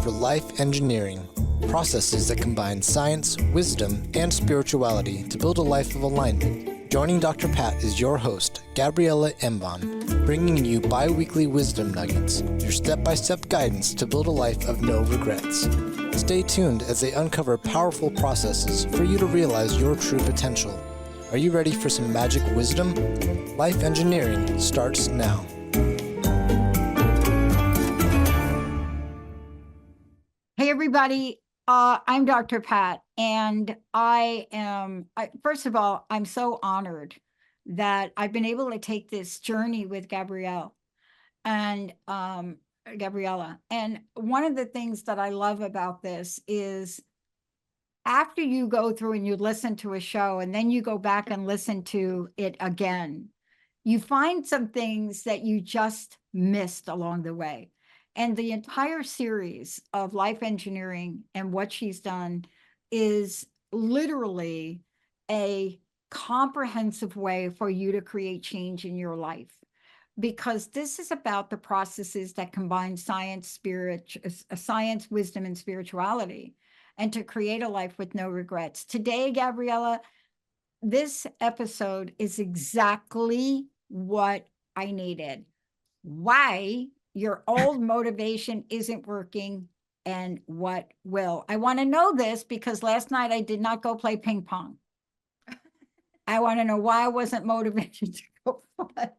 for life engineering, processes that combine science, wisdom, and spirituality to build a life of alignment. Joining Dr. Pat is your host, Gabriella Embon, bringing you bi-weekly wisdom nuggets, your step-by-step guidance to build a life of no regrets. Stay tuned as they uncover powerful processes for you to realize your true potential. Are you ready for some magic wisdom? Life engineering starts now. Hey, everybody. I'm Dr. Pat, and first of all, I'm so honored that I've been able to take this journey with Gabriella. And one of the things that I love about this is after you go through and you listen to a show and then you go back and listen to it again, you find some things that you just missed along the way. And the entire series of life engineering and what she's done is literally a comprehensive way for you to create change in your life. Because this is about the processes that combine science, wisdom, and spirituality, and to create a life with no regrets. Today, Gabriella, this episode is exactly what I needed. Why your old motivation isn't working and what will. I want to know this because last night I did not go play ping pong. I want to know why I wasn't motivated to go play.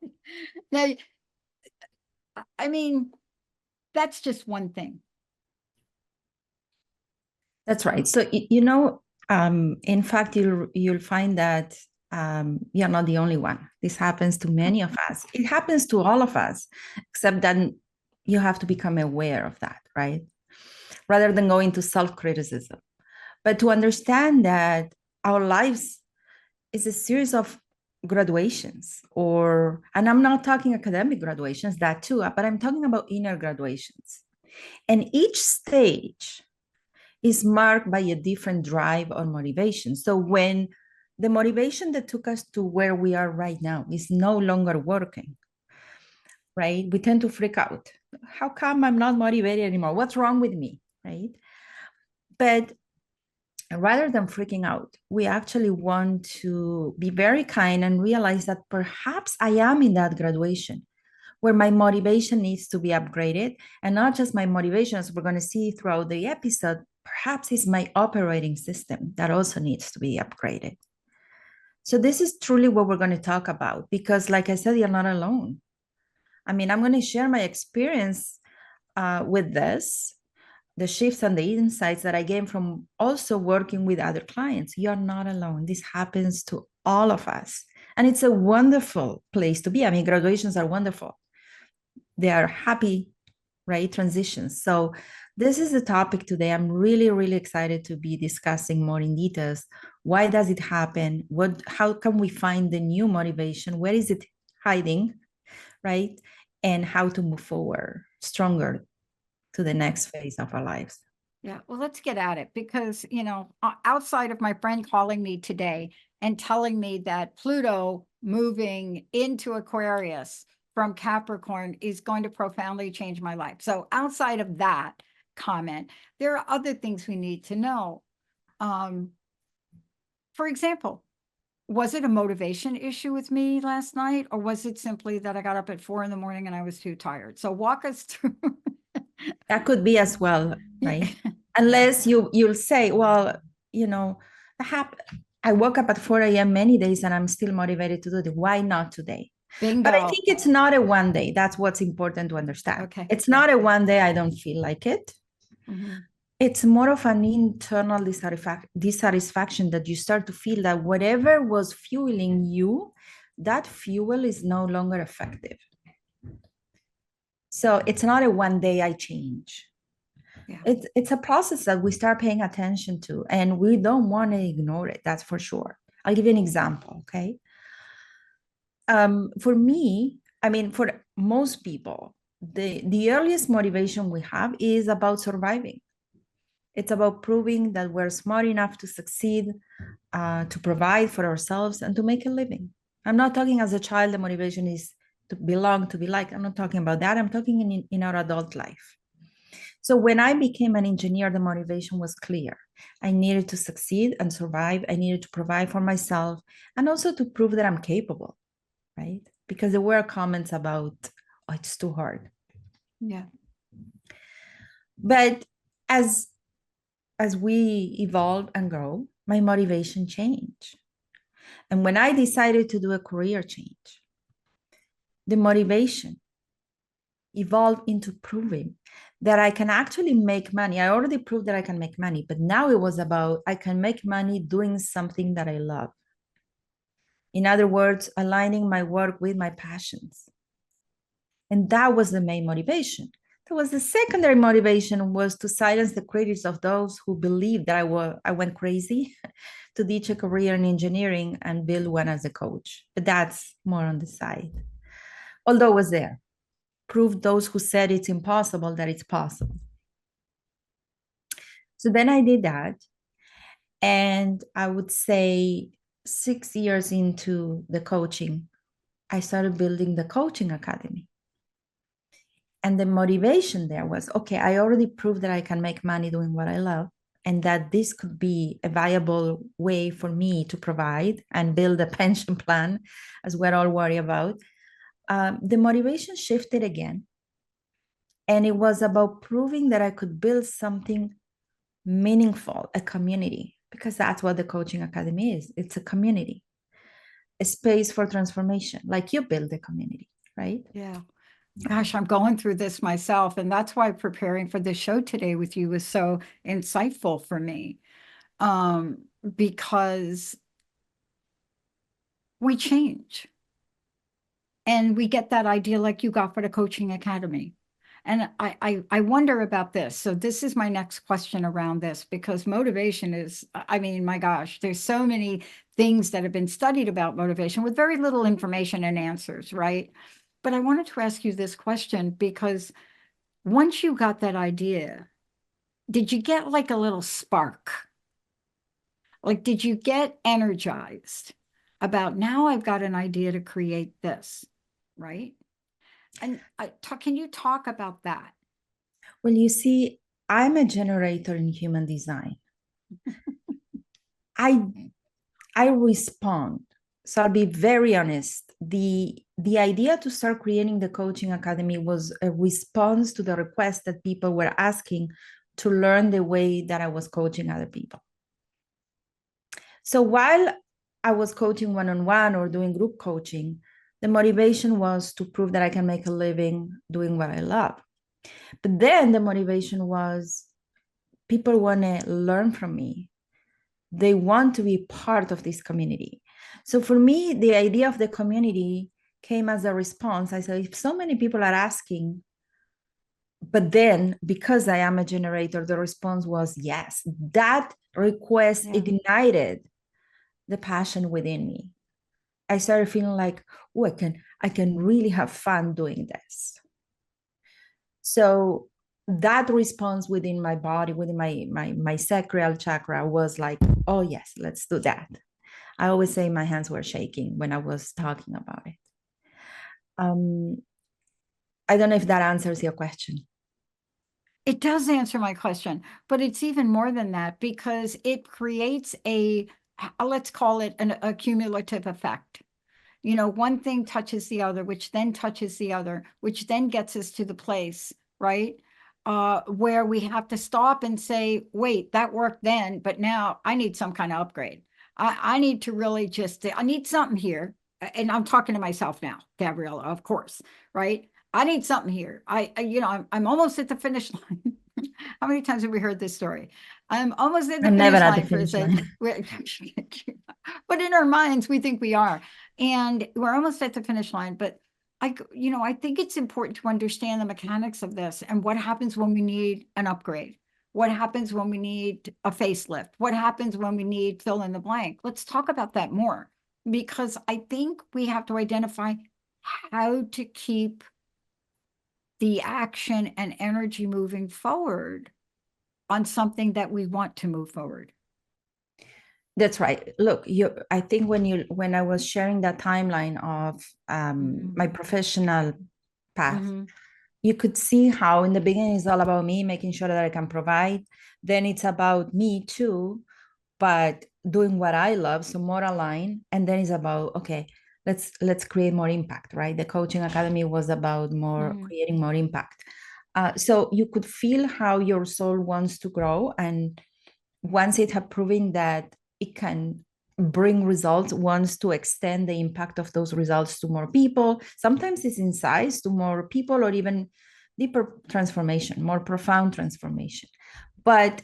Now, I mean, that's just one thing. That's right. So, in fact, you'll find that you're not the only one. This happens to many of us. It happens to all of us, except that you have to become aware of that, right? Rather than going to self-criticism. But to understand that our lives is a series of graduations, and I'm not talking academic graduations, that too, but I'm talking about inner graduations. And each stage is marked by a different drive or motivation. So when the motivation that took us to where we are right now is no longer working, right? We tend to freak out. How come I'm not motivated anymore? What's wrong with me, right? But rather than freaking out, we actually want to be very kind and realize that perhaps I am in that graduation where my motivation needs to be upgraded. And not just my motivation, as we're going to see throughout the episode, perhaps it's my operating system that also needs to be upgraded. So this is truly what we're going to talk about, because like I said, you're not alone. I mean, I'm going to share my experience with this, the shifts and the insights that I gained from also working with other clients. You're not alone. This happens to all of us. And it's a wonderful place to be. I mean, graduations are wonderful. They are happy, right? Transitions. So this is the topic today. I'm really, really excited to be discussing more in details. Why does it happen? How can we find the new motivation? Where is it hiding, right? And how to move forward stronger to the next phase of our lives. Yeah, well, let's get at it because, outside of my friend calling me today and telling me that Pluto moving into Aquarius from Capricorn is going to profoundly change my life. So outside of that comment, there are other things we need to know. For example, was it a motivation issue with me last night, or was it simply that I got up at 4 a.m. and I was too tired? So walk us through. That could be as well, right? Unless you'll say, well, I woke up at 4 a.m. many days and I'm still motivated to do it. Why not today? Bingo. But I think it's not a one day. That's what's important to understand. Okay. It's not a one day I don't feel like it. Mm-hmm. It's more of an internal dissatisfaction that you start to feel that whatever was fueling you, that fuel is no longer effective. So it's not a one day I change. Yeah. It's a process that we start paying attention to, and we don't want to ignore it. That's for sure. I'll give you an example, okay? For me, I mean, for most people, the earliest motivation we have is about surviving. It's about proving that we're smart enough to succeed, to provide for ourselves, and to make a living. I'm not talking as a child, the motivation is to belong, to be liked. I'm not talking about that. I'm talking in our adult life. So when I became an engineer, the motivation was clear. I needed to succeed and survive. I needed to provide for myself and also to prove that I'm capable, right? Because there were comments about, oh, it's too hard. Yeah. But as we evolve and grow, my motivation changed. And when I decided to do a career change, the motivation evolved into proving that I can actually make money. I already proved that I can make money, but now it was about I can make money doing something that I love. In other words, aligning my work with my passions. And that was the main motivation. There was the secondary motivation was to silence the critics of those who believed that I went crazy to ditch a career in engineering and build one as a coach. But that's more on the side. Although it was there, prove those who said it's impossible that it's possible. So then I did that. And I would say 6 years into the coaching, I started building the coaching academy. And the motivation there was, okay, I already proved that I can make money doing what I love, and that this could be a viable way for me to provide and build a pension plan, as we're all worried about. The motivation shifted again. And it was about proving that I could build something meaningful, a community, because that's what the coaching academy is. It's a community, a space for transformation, like you build a community, right? Yeah. Gosh, I'm going through this myself. And that's why preparing for the show today with you was so insightful for me. Because we change and we get that idea like you got for the coaching academy. And I wonder about this. So this is my next question around this, because motivation is, I mean, my gosh, there's so many things that have been studied about motivation with very little information and answers, right? But I wanted to ask you this question because once you got that idea, did you get like a little spark? Like, did you get energized about now I've got an idea to create this, right? And can you talk about that? Well, you see, I'm a generator in human design. I respond. So I'll be very honest. The idea to start creating the coaching academy was a response to the request that people were asking to learn the way that I was coaching other people. So while I was coaching one-on-one or doing group coaching, the motivation was to prove that I can make a living doing what I love. But then the motivation was people want to learn from me. They want to be part of this community. So for me, the idea of the community came as a response. I said, if so many people are asking, but then because I am a generator, the response was yes. That request ignited the passion within me. I started feeling like, oh, I can really have fun doing this. So that response within my body, within my sacral chakra was like, oh yes, let's do that. I always say my hands were shaking when I was talking about it. I don't know if that answers your question. It does answer my question, but it's even more than that because it creates let's call it a cumulative effect. You know, one thing touches the other, which then touches the other, which then gets us to the place, right? Where we have to stop and say, wait, that worked then, but now I need some kind of upgrade. I need to really I need something here. And I'm talking to myself now, Gabriella, of course, right? I need something here. I'm almost at the finish line. How many times have we heard this story? I'm almost at the I'm never finish at line the for finish line. But in our minds, we think we are. And we're almost at the finish line. But I think it's important to understand the mechanics of this and what happens when we need an upgrade. What happens when we need a facelift? What happens when we need fill in the blank? Let's talk about that more, because I think we have to identify how to keep the action and energy moving forward on something that we want to move forward. That's right. Look, I think when I was sharing that timeline of my professional path, you could see how in the beginning it's all about me, making sure that I can provide. Then it's about me too, but doing what I love, so more aligned. And then it's about, okay, let's create more impact, right? The coaching academy was about more creating more impact. So you could feel how your soul wants to grow, and once it had proven that it can bring results, wants to extend the impact of those results to more people. Sometimes it's in size to more people, or even deeper transformation, more profound transformation. But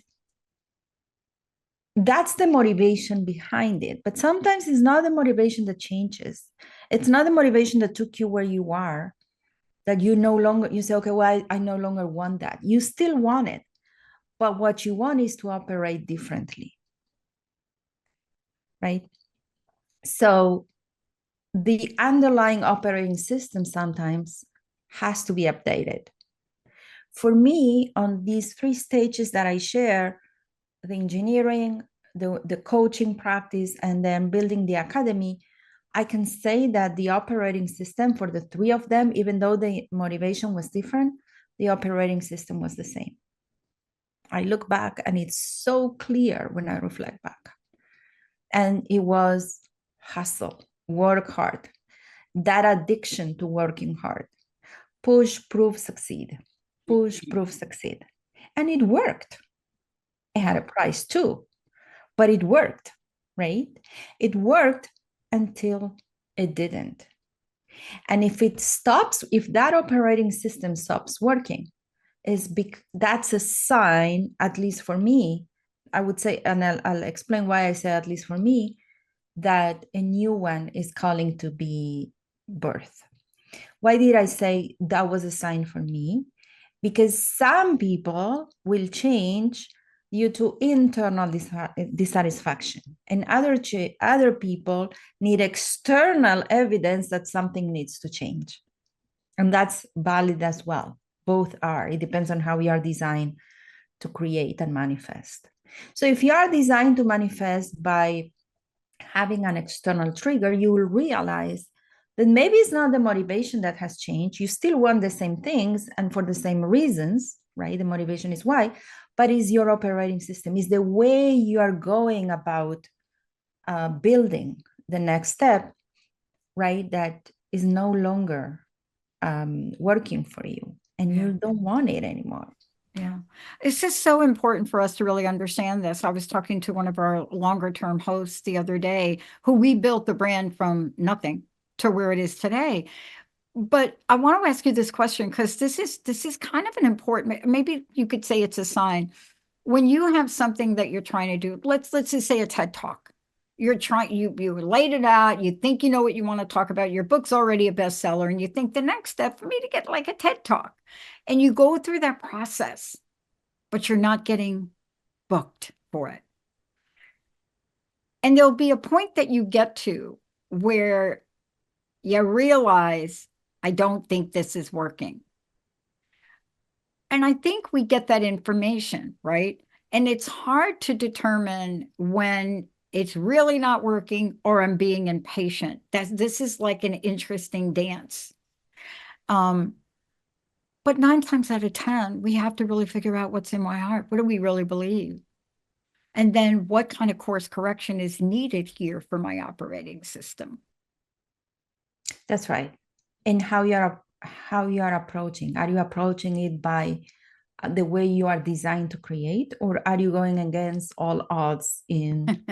that's the motivation behind it. But sometimes it's not the motivation that changes. It's not the motivation that took you where you are, that you no longer, you say, okay, well, I no longer want that. You still want it. But what you want is to operate differently, right? So the underlying operating system sometimes has to be updated. For me, on these 3 stages that I share, the engineering, the coaching practice, and then building the academy, I can say that the operating system for the 3 of them, even though the motivation was different, the operating system was the same. I look back and it's so clear when I reflect back. And it was hustle, work hard, that addiction to working hard, push, prove, succeed, push, prove, succeed. And it worked. It had a price too, but it worked, right? It worked until it didn't. And if it stops, if that operating system stops working, that's a sign, at least for me, I would say, and I'll explain why I say at least for me, that a new one is calling to be birth. Why did I say that was a sign for me? Because some people will change due to internal dissatisfaction, and other people need external evidence that something needs to change. And that's valid as well. Both are. It depends on how we are designed to create and manifest. So if you are designed to manifest by having an external trigger, you will realize that maybe it's not the motivation that has changed. You still want the same things and for the same reasons, right? The motivation is why, but it's your operating system, is the way you are going about building the next step, right? That is no longer working for you, and you don't want it anymore. Yeah. It's just so important for us to really understand this. I was talking to one of our longer term hosts the other day who we built the brand from nothing to where it is today. But I want to ask you this question because this is kind of an important, maybe you could say it's a sign. When you have something that you're trying to do, let's just say a TED Talk. You're trying, you laid it out, you think you know what you want to talk about, your book's already a bestseller, and you think the next step for me to get like a TED Talk. And you go through that process, but you're not getting booked for it. And there'll be a point that you get to where you realize, I don't think this is working. And I think we get that information, right? And it's hard to determine when it's really not working or I'm being impatient. This is like an interesting dance. But 9 times out of 10, we have to really figure out what's in my heart. What do we really believe? And then what kind of course correction is needed here for my operating system? That's right. And how you are approaching. Are you approaching it by the way you are designed to create, or are you going against all odds in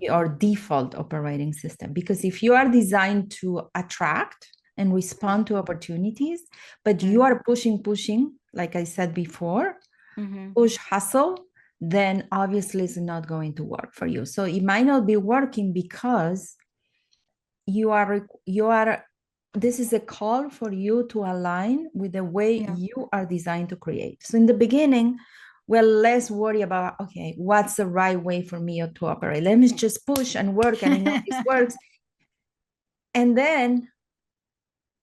your default operating system? Because if you are designed to attract and respond to opportunities, but you are pushing, like I said before, push, hustle, then obviously it's not going to work for you. So it might not be working because you are this is a call for you to align with the way you are designed to create. So in the beginning, we're less worried about, okay, what's the right way for me to operate? Let me just push and work, and I know this works. And then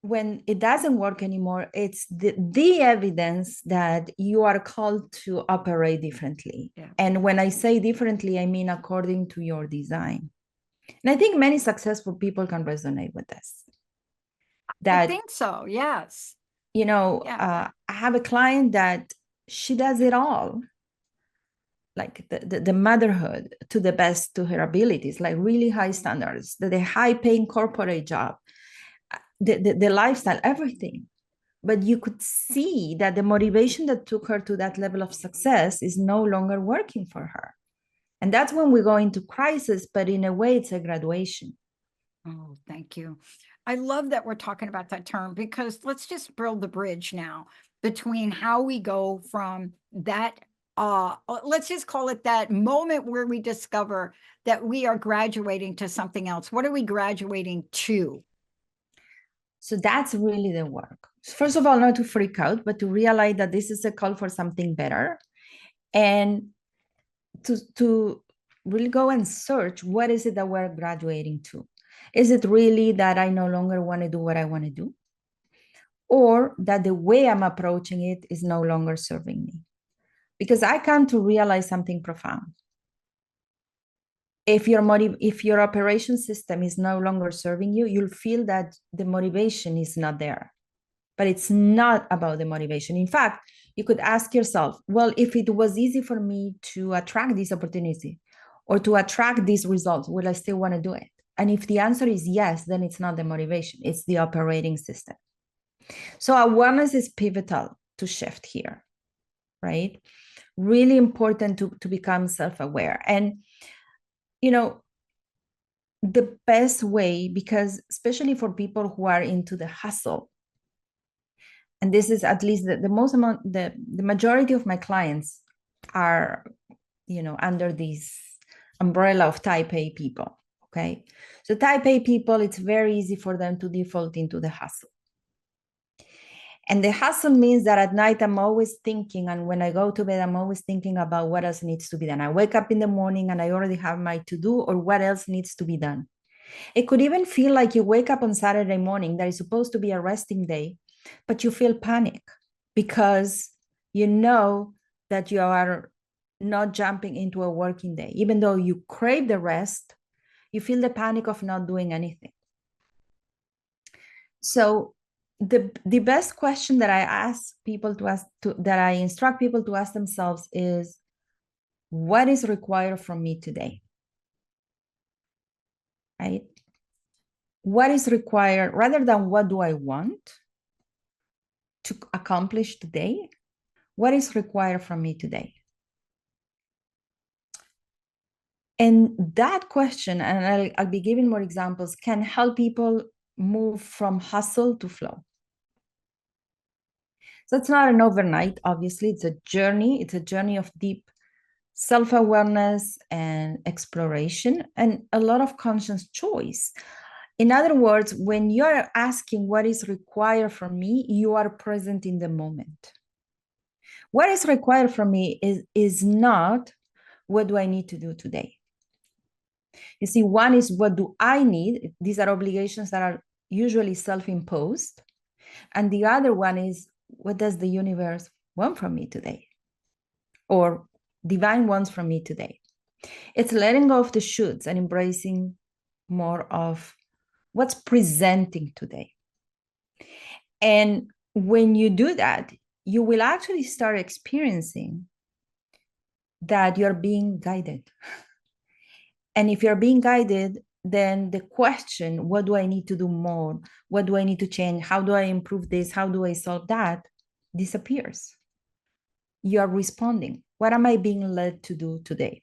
when it doesn't work anymore, it's the evidence that you are called to operate differently. Yeah. And when I say differently, I mean according to your design. And I think many successful people can resonate with this. I think so, yes. I have a client that she does it all, like the motherhood to the best to her abilities, like really high standards, the high paying corporate job, the lifestyle, everything. But you could see that the motivation that took her to that level of success is no longer working for her. And that's when we go into crisis, but in a way, it's a graduation. Oh, thank you. I love that we're talking about that term, because let's just build the bridge now between how we go from that, let's just call it that moment where we discover that we are graduating to something else. What are we graduating to? So that's really the work. First of all, not to freak out, but to realize that this is a call for something better, and to really go and search, what is it that we're graduating to? Is it really that I no longer want to do what I want to do? Or that the way I'm approaching it is no longer serving me? Because I come to realize something profound. If your operation system is no longer serving you, you'll feel that the motivation is not there. But it's not about the motivation. In fact, you could ask yourself, well, if it was easy for me to attract this opportunity or to attract these results, will I still want to do it? And if the answer is yes, then it's not the motivation, it's the operating system. So awareness is pivotal to shift here, right? Really important to become self-aware. And, the best way, because especially for people who are into the hustle, and this is at least the most amount, the majority of my clients are, under this umbrella of type A people. Okay. So type A people, it's very easy for them to default into the hustle. And the hustle means that at night I'm always thinking, and when I go to bed, I'm always thinking about what else needs to be done. I wake up in the morning and I already have my to-do, or what else needs to be done. It could even feel like you wake up on Saturday morning that is supposed to be a resting day, but you feel panic because you know that you are not jumping into a working day. Even though you crave the rest, you feel the panic of not doing anything. So the best question that I ask people to ask, that I instruct people to ask themselves is, what is required from me today? Right? What is required, rather than what do I want to accomplish today? What is required from me today? And that question, and I'll be giving more examples, can help people move from hustle to flow. So it's not an overnight, obviously, it's a journey. It's a journey of deep self-awareness and exploration, and a lot of conscious choice. In other words, when you're asking what is required from me, you are present in the moment. What is required from me is not what do I need to do today. You see, one is what do I need? These are obligations that are usually self-imposed. And the other one is, what does the universe want from me today? Or divine wants from me today. It's letting go of the shoulds and embracing more of what's presenting today. And when you do that, you will actually start experiencing that you're being guided. And if you're being guided, then the question, what do I need to do more? What do I need to change? How do I improve this? How do I solve that? Disappears. You are responding. What am I being led to do today?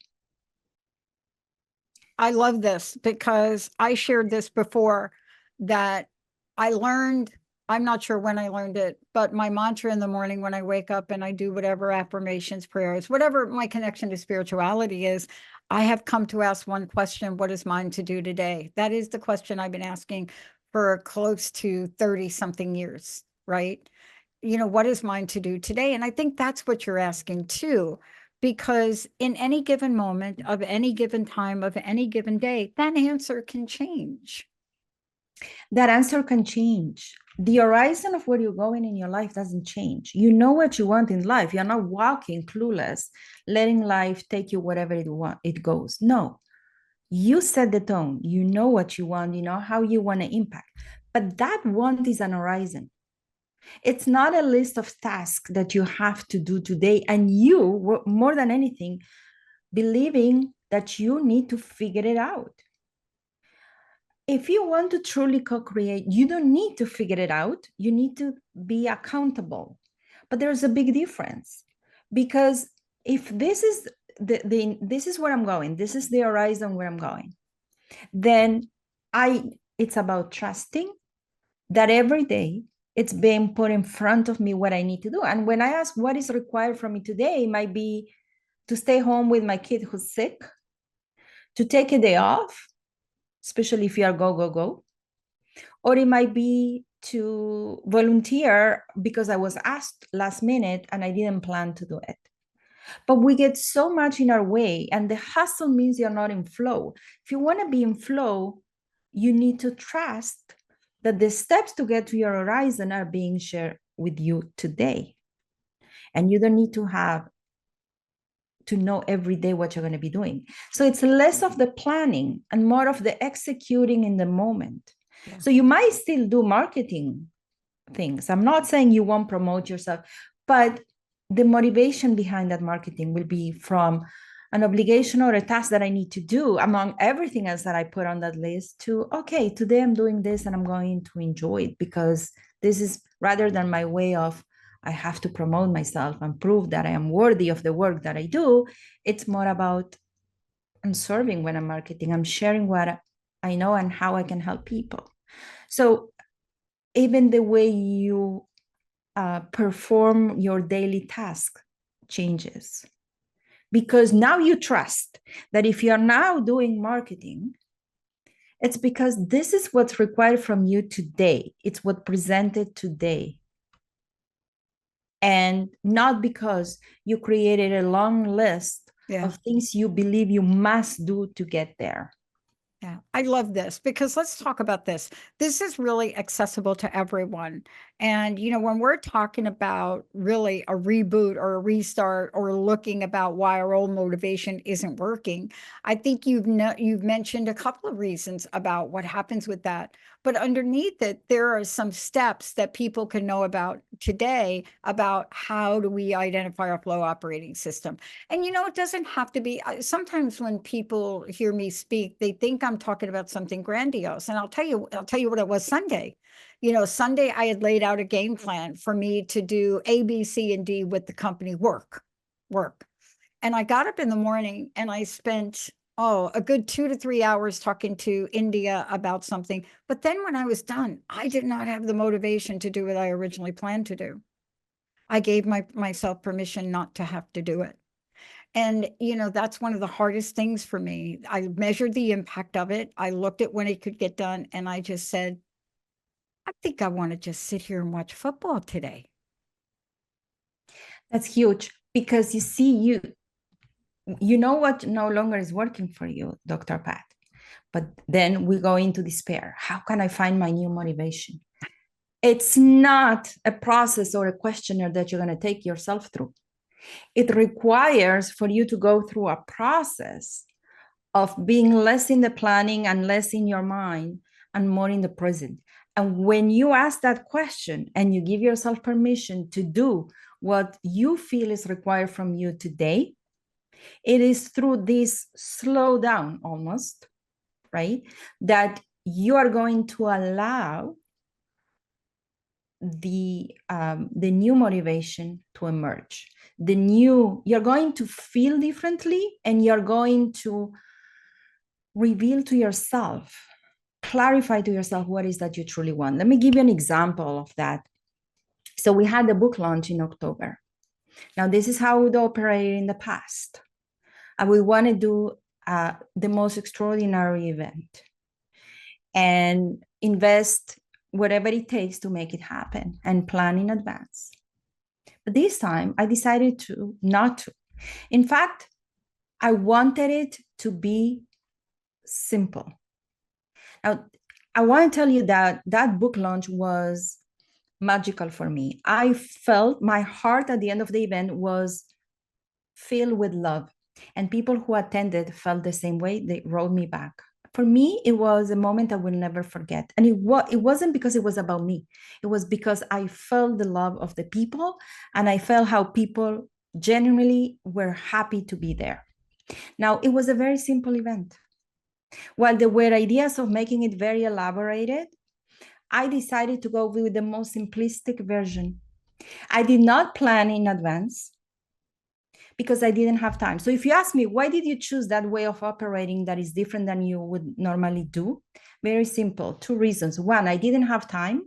I love this because I shared this before, that I learned, I'm not sure when I learned it, but my mantra in the morning when I wake up and I do whatever affirmations, prayers, whatever my connection to spirituality is, I have come to ask one question: what is mine to do today? That is the question I've been asking for close to 30 something years, right? What is mine to do today? And I think that's what you're asking too, because in any given moment of any given time of any given day, that answer can change. That answer can change. The horizon of where you're going in your life doesn't change. You know what you want in life. You're not walking clueless, letting life take you wherever it goes. No, you set the tone. You know what you want. You know how you want to impact. But that want is an horizon. It's not a list of tasks that you have to do today. And you, more than anything, believing that you need to figure it out. If you want to truly co-create, you don't need to figure it out. You need to be accountable. But there's a big difference, because if this is this is where I'm going, this is the horizon where I'm going, then it's about trusting that every day it's being put in front of me what I need to do. And when I ask what is required from me today, it might be to stay home with my kid who's sick, to take a day off, especially if you are go, go, go. Or it might be to volunteer because I was asked last minute and I didn't plan to do it. But we get so much in our way, and the hustle means you're not in flow. If you want to be in flow, you need to trust that the steps to get to your horizon are being shared with you today. And you don't need to have to know every day what you're going to be doing. So it's less of the planning and more of the executing in the moment. Yeah. So you might still do marketing things. I'm not saying you won't promote yourself, but the motivation behind that marketing will be from an obligation or a task that I need to do among everything else that I put on that list to, okay, today I'm doing this and I'm going to enjoy it, because this is, rather than my way of, I have to promote myself and prove that I am worthy of the work that I do. It's more about, I'm serving when I'm marketing. I'm sharing what I know and how I can help people. So even the way you perform your daily task changes, because now you trust that if you're now doing marketing, it's because this is what's required from you today. It's what presented today. And not because you created a long list of things you believe you must do to get there. Yeah, I love this, because let's talk about this. This is really accessible to everyone. And, when we're talking about really a reboot or a restart or looking about why our old motivation isn't working, I think you've mentioned a couple of reasons about what happens with that. But underneath it, there are some steps that people can know about today about how do we identify our flow operating system. And, it doesn't have to be, sometimes when people hear me speak, they think I'm talking about something grandiose. And I'll tell you what it was Sunday. Sunday I had laid out a game plan for me to do A, B, C, and D with the company work. And I got up in the morning and I spent, a good 2 to 3 hours talking to India about something. But then when I was done, I did not have the motivation to do what I originally planned to do. I gave myself permission not to have to do it. And, that's one of the hardest things for me. I measured the impact of it. I looked at when it could get done, and I just said, I think I want to just sit here and watch football today. That's huge, because you see, you know what no longer is working for you, Dr. Pat. But then we go into despair. How can I find my new motivation? It's not a process or a questionnaire that you're going to take yourself through. It requires for you to go through a process of being less in the planning and less in your mind and more in the present. And when you ask that question and you give yourself permission to do what you feel is required from you today, it is through this slow down almost, right, that you are going to allow the new motivation to emerge. You're going to feel differently, and you're going to reveal to yourself, clarify to yourself what is that you truly want. Let me give you an example of that. So we had the book launch in October. Now, this is how we would operate in the past. I would want to do the most extraordinary event and invest whatever it takes to make it happen and plan in advance. But this time I decided not to. In fact, I wanted it to be simple. Now, I want to tell you that that book launch was magical for me. I felt my heart at the end of the event was filled with love, and people who attended felt the same way. They wrote me back. For me, it was a moment I will never forget. And it wasn't because it was about me. It was because I felt the love of the people, and I felt how people genuinely were happy to be there. Now, it was a very simple event. While there were ideas of making it very elaborated, I decided to go with the most simplistic version. I did not plan in advance because I didn't have time. So if you ask me, why did you choose that way of operating that is different than you would normally do? Very simple, two reasons. One, I didn't have time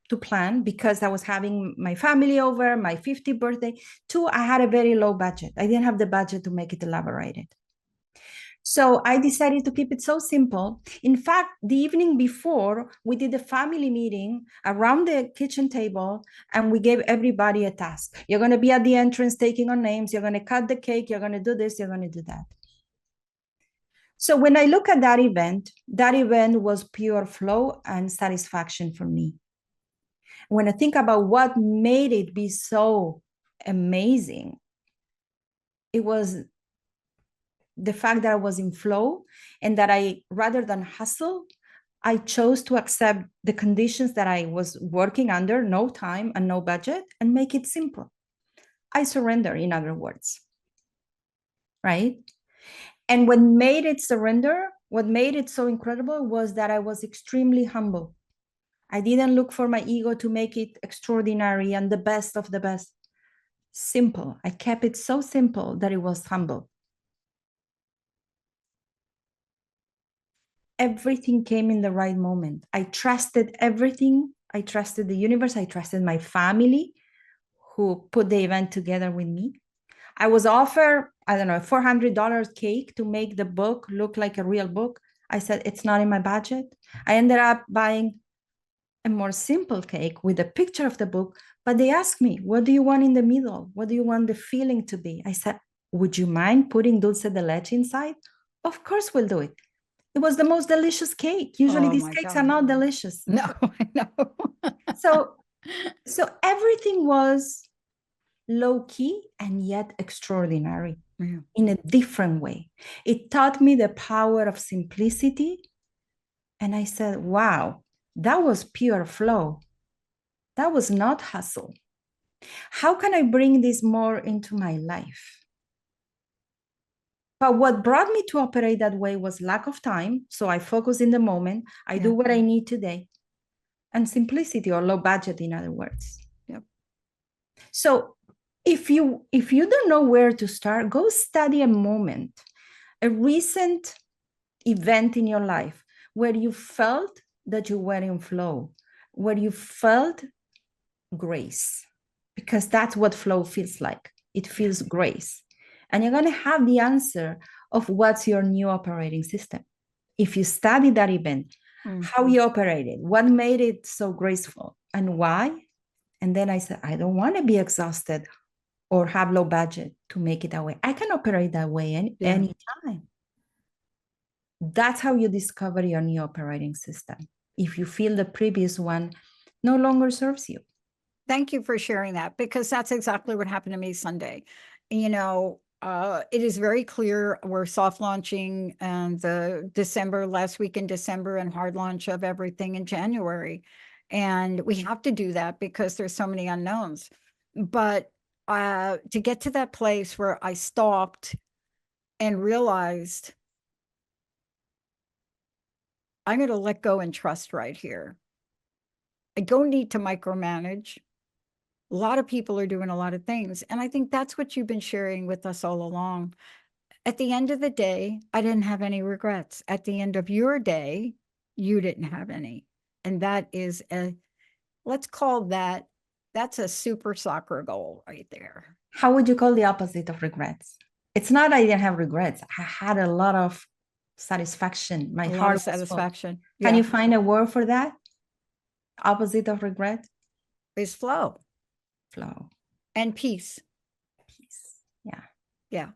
to plan because I was having my family over, my 50th birthday. Two, I had a very low budget. I didn't have the budget to make it elaborated. So I decided to keep it so simple. In fact, the evening before, we did a family meeting around the kitchen table, and we gave everybody a task. You're going to be at the entrance taking on names. You're going to cut the cake. You're going to do this. You're going to do that. So when I look at that event was pure flow and satisfaction for me. When I think about what made it be so amazing, it was the fact that I was in flow, and that I, rather than hustle, I chose to accept the conditions that I was working under, no time and no budget, and make it simple. I surrender, in other words, right? And what made it so incredible was that I was extremely humble. I didn't look for my ego to make it extraordinary and the best of the best. Simple. I kept it so simple that it was humble. Everything came in the right moment. I trusted everything. I trusted the universe. I trusted my family who put the event together with me. I was offered, I don't know, a $400 cake to make the book look like a real book. I said, it's not in my budget. I ended up buying a more simple cake with a picture of the book, but they asked me, what do you want in the middle? What do you want the feeling to be? I said, would you mind putting dulce de leche inside? Of course we'll do it. It was the most delicious cake. Usually these cakes are not delicious. No, I know. So everything was low key and yet extraordinary in a different way. It taught me the power of simplicity. And I said, wow, that was pure flow. That was not hustle. How can I bring this more into my life? But what brought me to operate that way was lack of time. So I focus in the moment. I do what I need today. And simplicity, or low budget, in other words. Yep. So if you don't know where to start, go study a moment, a recent event in your life where you felt that you were in flow, where you felt grace, because that's what flow feels like. It feels grace. And you're going to have the answer of what's your new operating system. If you study that event, how you operated, what made it so graceful, and why. And then I said, I don't want to be exhausted or have low budget to make it that way. I can operate that way anytime. That's how you discover your new operating system. If you feel the previous one no longer serves you. Thank you for sharing that, because that's exactly what happened to me Sunday. You know, it is very clear we're soft launching and the last week in December, and hard launch of everything in January. And we have to do that because there's so many unknowns. But to get to that place where I stopped and realized I'm going to let go and trust right here. I don't need to micromanage. A lot of people are doing a lot of things. And I think that's what you've been sharing with us all along. At the end of the day, I didn't have any regrets. At the end of your day, you didn't have any. And that is let's call that's a super soccer goal right there. How would you call the opposite of regrets? It's not I didn't have regrets. I had a lot of satisfaction. My heart was satisfaction. Can you find a word for that? Opposite of regret? Is flow. Flow. And peace. Peace. Yeah. Yeah.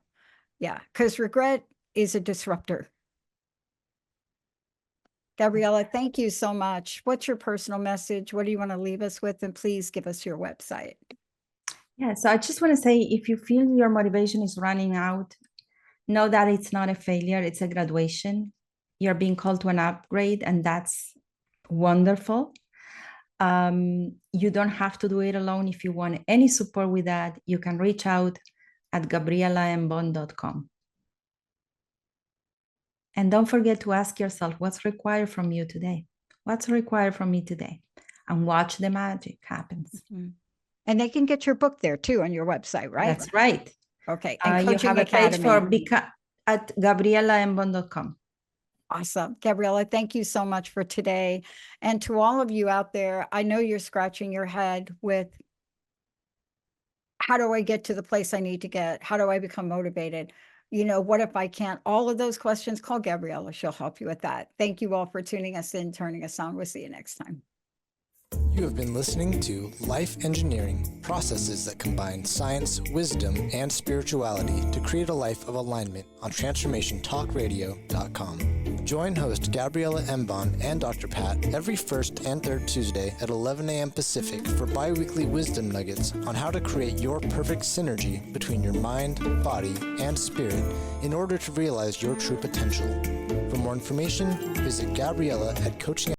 Yeah. Because regret is a disruptor. Gabriela, thank you so much. What's your personal message? What do you want to leave us with? And please give us your website. Yeah. So I just want to say, if you feel your motivation is running out, know that it's not a failure. It's a graduation. you're being called to an upgrade, and that's wonderful. You don't have to do it alone. If you want any support with that, you can reach out at gabrielambon.com. And don't forget to ask yourself, what's required from you today? What's required from me today? And watch the magic happens. Mm-hmm. And they can get your book there too on your website, right? That's right. Okay. And you have a page Academy. at gabrielambon.com. Awesome. Gabriela, thank you so much for today. And to all of you out there, I know you're scratching your head with, how do I get to the place I need to get? How do I become motivated? You know, what if I can't? All of those questions, call Gabriela. She'll help you with that. Thank you all for tuning us in, turning us on. We'll see you next time. You have been listening to Life Engineering, processes that combine science, wisdom, and spirituality to create a life of alignment on TransformationTalkRadio.com. Join host Gabriela Embon and Dr. Pat every first and third Tuesday at 11 a.m. Pacific for bi-weekly wisdom nuggets on how to create your perfect synergy between your mind, body, and spirit in order to realize your true potential. For more information, visit Gabriela at coaching